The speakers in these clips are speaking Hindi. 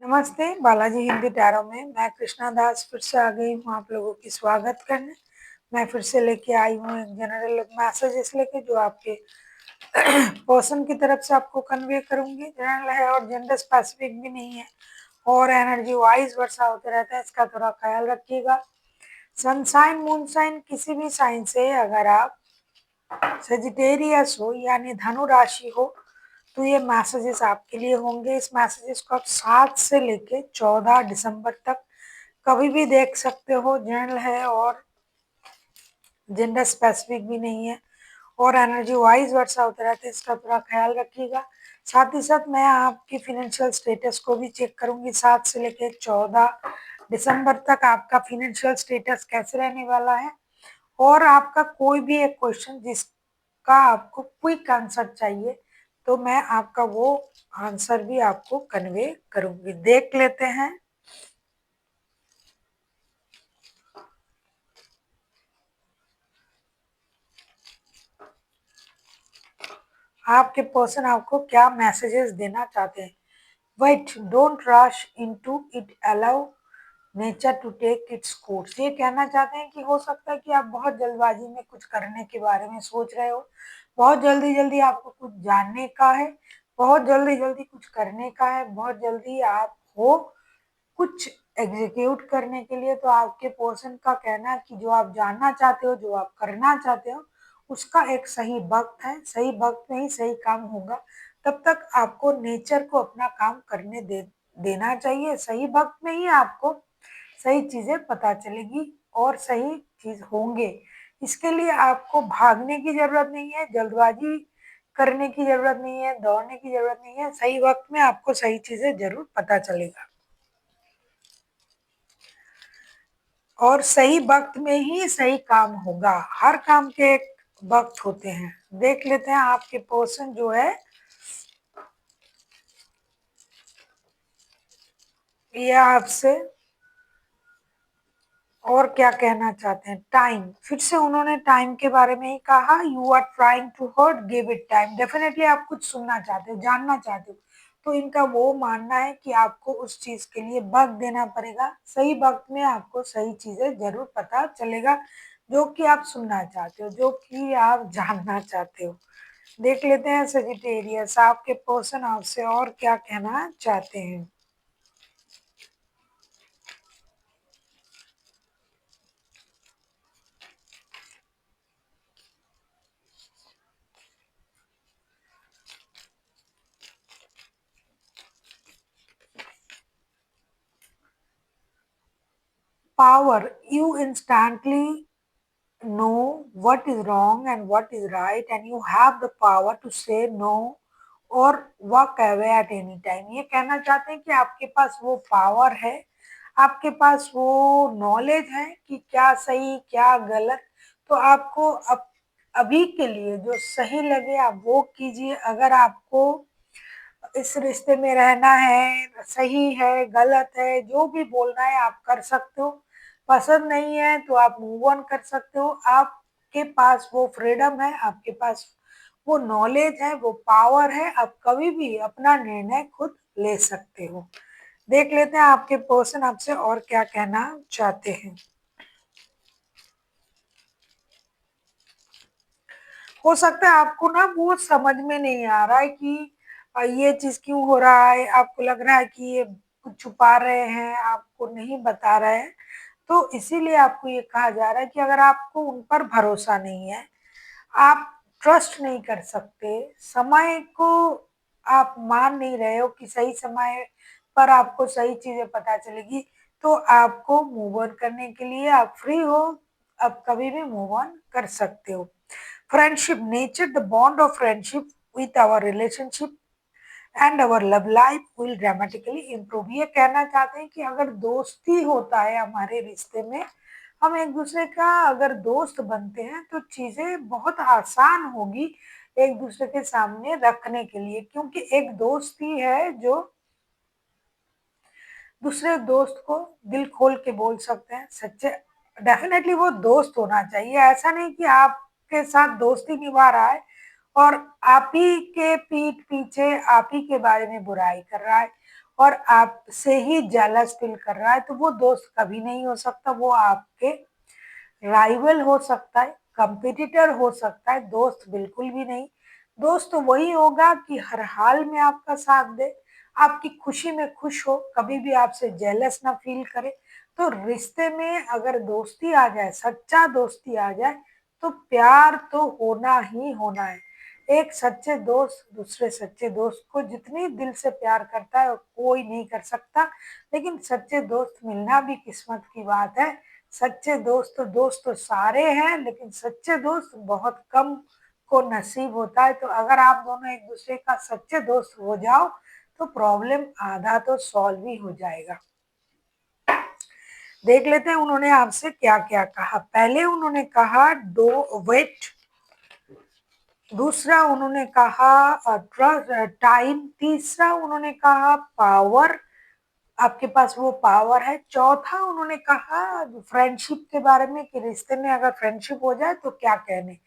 नमस्ते, बालाजी हिंदी टैरो में मैं कृष्णा दास फिर से आ गई हूँ आप लोगों की स्वागत करने। मैं फिर से लेके आई हूँ एक जनरल मैसेजेस लेके जो आपके पर्सन की तरफ से आपको कन्वे करूंगी। जनरल है और जेंडर स्पेसिफिक भी नहीं है और एनर्जी वाइज वर्षा होते रहता है, इसका थोड़ा ख्याल रखिएगा। सनसाइन मूनसाइन किसी भी साइन से अगर आप सेजिटेरियस हो यानी धनु राशि हो तो ये मैसेजेस आपके लिए होंगे। इस मैसेजेस को आप 7 से लेके 14 दिसंबर तक कभी भी देख सकते हो। जनरल है और जेंडर स्पेसिफिक भी नहीं है और एनर्जी वाइज वर्षा होता रहता है, इसका थोड़ा ख्याल रखिएगा। साथ ही साथ मैं आपकी फाइनेंशियल स्टेटस को भी चेक करूंगी। 7 से लेके 14 दिसंबर तक आपका फाइनेंशियल स्टेटस कैसे रहने वाला है और आपका कोई भी एक क्वेश्चन जिसका आपको क्विक आंसर चाहिए तो मैं आपका वो आंसर भी आपको कन्वे करूंगी। देख लेते हैं। आपके पर्सन आपको क्या मैसेजेस देना चाहते हैं। Wait, don't rush into it, allow nature to take its course. ये कहना चाहते हैं कि हो सकता है कि आप बहुत जल्दबाजी में कुछ करने के बारे में सोच रहे हो, बहुत जल्दी जल्दी आपको कुछ जानने का है, बहुत जल्दी जल्दी कुछ करने का है, बहुत जल्दी आप हो कुछ एग्जीक्यूट करने के लिए। तो आपके पर्सन का कहना है कि जो आप जानना चाहते हो, जो आप करना चाहते हो, उसका एक सही वक्त है, सही वक्त में ही सही काम होगा। तब तक आपको नेचर को अपना काम करने देना चाहिए। सही वक्त में ही आपको सही चीजें पता चलेगी और सही चीज होंगे। इसके लिए आपको भागने की जरूरत नहीं है, जल्दबाजी करने की जरूरत नहीं है, दौड़ने की जरूरत नहीं है। सही वक्त में आपको सही चीजें जरूर पता चलेगा और सही वक्त में ही सही काम होगा। हर काम के एक वक्त होते हैं। देख लेते हैं आपके पर्सन जो है ये आपसे और क्या कहना चाहते हैं। टाइम, फिर से उन्होंने टाइम के बारे में ही कहा। You are trying to hurt, give it time. Definitely आप कुछ सुनना चाहते हो, जानना चाहते हो, तो इनका वो मानना है कि आपको उस चीज के लिए वक्त देना पड़ेगा। सही वक्त में आपको सही चीजें जरूर पता चलेगा जो कि आप सुनना चाहते हो, जो कि आप जानना चाहते हो। देख लेते हैं सजिटेरियस आपके पर्सन आपसे और क्या कहना चाहते हैं। Power, you instantly know what is wrong and what is right, and you have the power to say no or walk away at any time। ये कहना चाहते हैं कि आपके पास वो पावर है, आपके पास वो नॉलेज है कि क्या सही क्या गलत। तो आपको अभी के लिए जो सही लगे आप वो कीजिए। अगर आपको इस रिश्ते में रहना है, सही है गलत है, जो भी बोलना है आप कर सकते हो। पसंद नहीं है तो आप मूव ऑन कर सकते हो। आपके पास वो फ्रीडम है, आपके पास वो नॉलेज है, वो पावर है। आप कभी भी अपना निर्णय खुद ले सकते हो। देख लेते हैं आपके पर्सन आपसे और क्या कहना चाहते हैं। हो सकता है आपको ना वो समझ में नहीं आ रहा है कि ये चीज क्यों हो रहा है। आपको लग रहा है कि ये कुछ छुपा रहे हैं, आपको नहीं बता रहे हैं। तो इसीलिए आपको ये कहा जा रहा है कि अगर आपको उन पर भरोसा नहीं है, आप ट्रस्ट नहीं कर सकते, समय को आप मान नहीं रहे हो कि सही समय पर आपको सही चीजें पता चलेगी, तो आपको मूव ऑन करने के लिए आप फ्री हो, आप कभी भी मूव ऑन कर सकते हो। Friendship, nature the bond of friendship with our relationship and our love life will dramatically improve. ये कहना चाहते हैं कि अगर दोस्ती होता है हमारे रिश्ते में, हम एक दूसरे का अगर दोस्त बनते हैं तो चीजें बहुत आसान होगी एक दूसरे के सामने रखने के लिए। क्योंकि एक दोस्त ही है जो दूसरे दोस्त को दिल खोल के बोल सकते हैं सच्चे। डेफिनेटली वो दोस्त होना चाहिए। ऐसा नहीं कि आपके साथ दोस्ती निभा रहा है और आप ही के पीठ पीछे आप ही के बारे में बुराई कर रहा है और आपसे ही जेलस फील कर रहा है, तो वो दोस्त कभी नहीं हो सकता। वो आपके राइवल हो सकता है, कंपटीटर हो सकता है, दोस्त बिल्कुल भी नहीं। दोस्त तो वही होगा कि हर हाल में आपका साथ दे, आपकी खुशी में खुश हो, कभी भी आपसे जेलस ना फील करे। तो रिश्ते में अगर दोस्ती आ जाए, सच्चा दोस्ती आ जाए, तो प्यार तो होना ही होना है। एक सच्चे दोस्त दूसरे सच्चे दोस्त को जितनी दिल से प्यार करता है, वो कोई नहीं कर सकता। लेकिन सच्चे दोस्त मिलना भी किस्मत की बात है। सच्चे दोस्त तो सारे हैं, लेकिन सच्चे दोस्त बहुत कम को नसीब होता है। तो अगर आप दोनों एक दूसरे का सच्चे दोस्त हो जाओ, तो प्रॉब्लम आधा तो सॉल्व ही हो जाएगा। देख लेते हैं उन्होंने आपसे क्या क्या कहा। पहले उन्होंने कहा डो वेट, दूसरा उन्होंने कहा ट्रस्ट टाइम, तीसरा उन्होंने कहा पावर, आपके पास वो पावर है। चौथा उन्होंने कहा फ्रेंडशिप के बारे में कि रिश्ते में अगर फ्रेंडशिप हो जाए तो क्या कहने,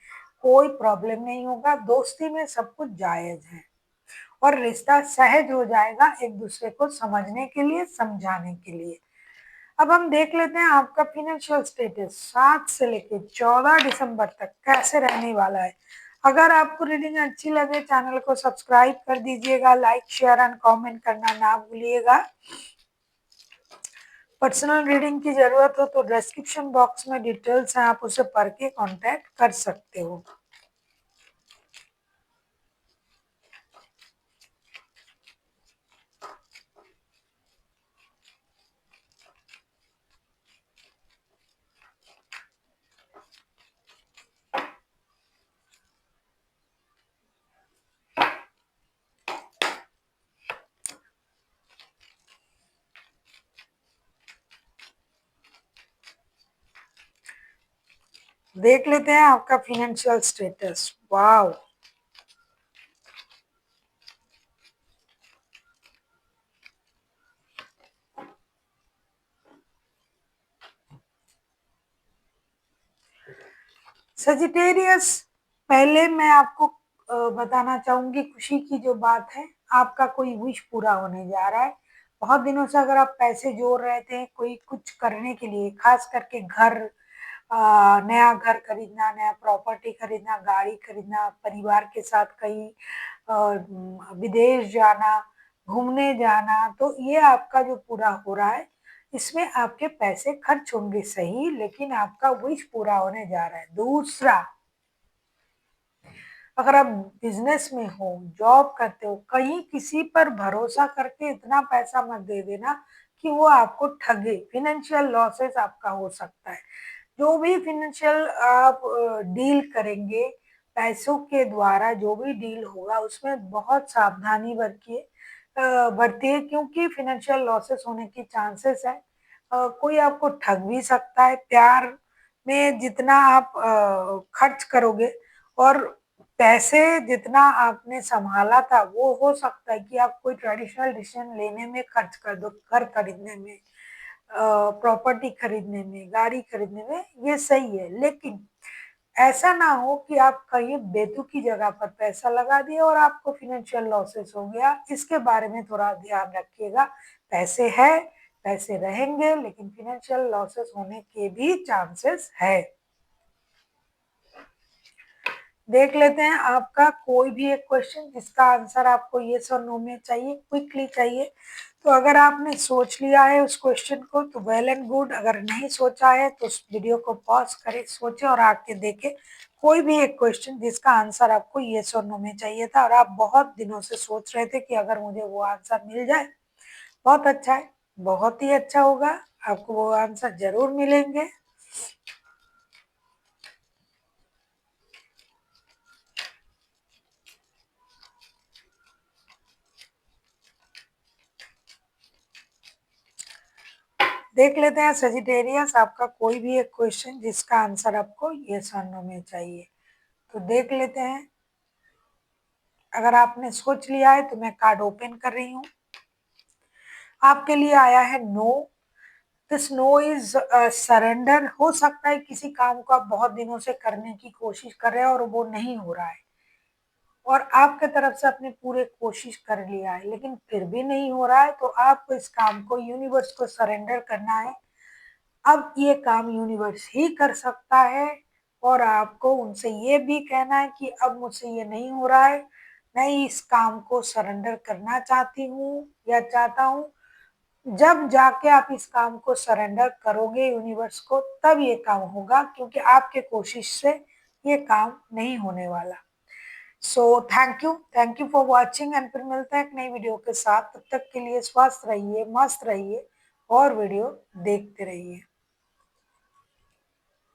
कोई प्रॉब्लम नहीं होगा, दोस्ती में सब कुछ जायज है और रिश्ता सहज हो जाएगा एक दूसरे को समझने के लिए, समझाने के लिए। अब हम देख लेते हैं आपका फाइनेंशियल स्टेटस 7 से लेके 14 दिसंबर तक कैसे रहने वाला है। अगर आपको रीडिंग अच्छी लगे, चैनल को सब्सक्राइब कर दीजिएगा, लाइक शेयर एंड कमेंट करना ना भूलिएगा। पर्सनल रीडिंग की जरूरत हो तो डिस्क्रिप्शन बॉक्स में डिटेल्स हैं, आप उसे पढ़ के कांटेक्ट कर सकते हो। देख लेते हैं आपका फाइनेंशियल स्टेटस। वाओ, सजिटेरियस, पहले मैं आपको बताना चाहूंगी खुशी की जो बात है, आपका कोई विश पूरा होने जा रहा है। बहुत दिनों से अगर आप पैसे जोड़ रहे थे कोई कुछ करने के लिए, खास करके घर, नया घर खरीदना, नया प्रॉपर्टी खरीदना, गाड़ी खरीदना, परिवार के साथ कहीं विदेश जाना, घूमने जाना, तो ये आपका जो पूरा हो रहा है, इसमें आपके पैसे खर्च होंगे सही, लेकिन आपका विश पूरा होने जा रहा है। दूसरा, अगर आप बिजनेस में हो, जॉब करते हो, कहीं किसी पर भरोसा करके इतना पैसा मत दे देना कि वो आपको ठगे। फिनेंशियल लॉसेस आपका हो सकता है। जो भी फिनेंशियल आप डील करेंगे, पैसों के द्वारा जो भी डील होगा, उसमें बहुत सावधानी बरतिए, क्योंकि फिनेंशियल लॉसेस होने की चांसेस है। कोई आपको ठग भी सकता है। प्यार में जितना आप खर्च करोगे और पैसे जितना आपने संभाला था, वो हो सकता है कि आप कोई ट्रेडिशनल डिसीजन लेने में खर्च कर दो, घर खरीदने में, प्रॉपर्टी खरीदने में, गाड़ी खरीदने में, ये सही है। लेकिन ऐसा ना हो कि आप कहीं बेतुकी जगह पर पैसा लगा दिए और आपको फिनेंशियल लॉसेस हो गया। इसके बारे में थोड़ा ध्यान रखिएगा। पैसे है, पैसे रहेंगे, लेकिन फिनेंशियल लॉसेस होने के भी चांसेस है। देख लेते हैं आपका कोई भी एक क्वेश्चन जिसका आंसर आपको यस और नो में चाहिए, क्विकली चाहिए। तो अगर आपने सोच लिया है उस क्वेश्चन को तो वेल एंड गुड, अगर नहीं सोचा है तो उस वीडियो को पॉज करें, सोचे और आके देखें कोई भी एक क्वेश्चन जिसका आंसर आपको यस और नो में चाहिए था और आप बहुत दिनों से सोच रहे थे कि अगर मुझे वो आंसर मिल जाए बहुत अच्छा है, बहुत ही अच्छा होगा, आपको वो आंसर जरूर मिलेंगे। देख लेते हैं सजिटेरियस, आपका कोई भी एक क्वेश्चन जिसका आंसर आपको यस और नो में चाहिए। तो देख लेते हैं। अगर आपने सोच लिया है तो मैं कार्ड ओपन कर रही हूँ। आपके लिए आया है no. This no is surrender. हो सकता है किसी काम को आप बहुत दिनों से करने की कोशिश कर रहे हैं और वो नहीं हो रहा है, और आपके तरफ से अपनी पूरी कोशिश कर लिया है लेकिन फिर भी नहीं हो रहा है, तो आपको इस काम को यूनिवर्स को सरेंडर करना है। अब ये काम यूनिवर्स ही कर सकता है और आपको उनसे ये भी कहना है कि अब मुझसे ये नहीं हो रहा है, मैं इस काम को सरेंडर करना चाहती हूँ या चाहता हूँ। जब जाके आप इस काम को सरेंडर करोगे यूनिवर्स को तब ये काम होगा, क्योंकि आपके कोशिश से ये काम नहीं होने वाला। So thank you for watching and फिर मिलते हैं एक नई वीडियो के साथ। तब तक के लिए स्वस्थ रहिए, मस्त रहिए और वीडियो देखते रहिए।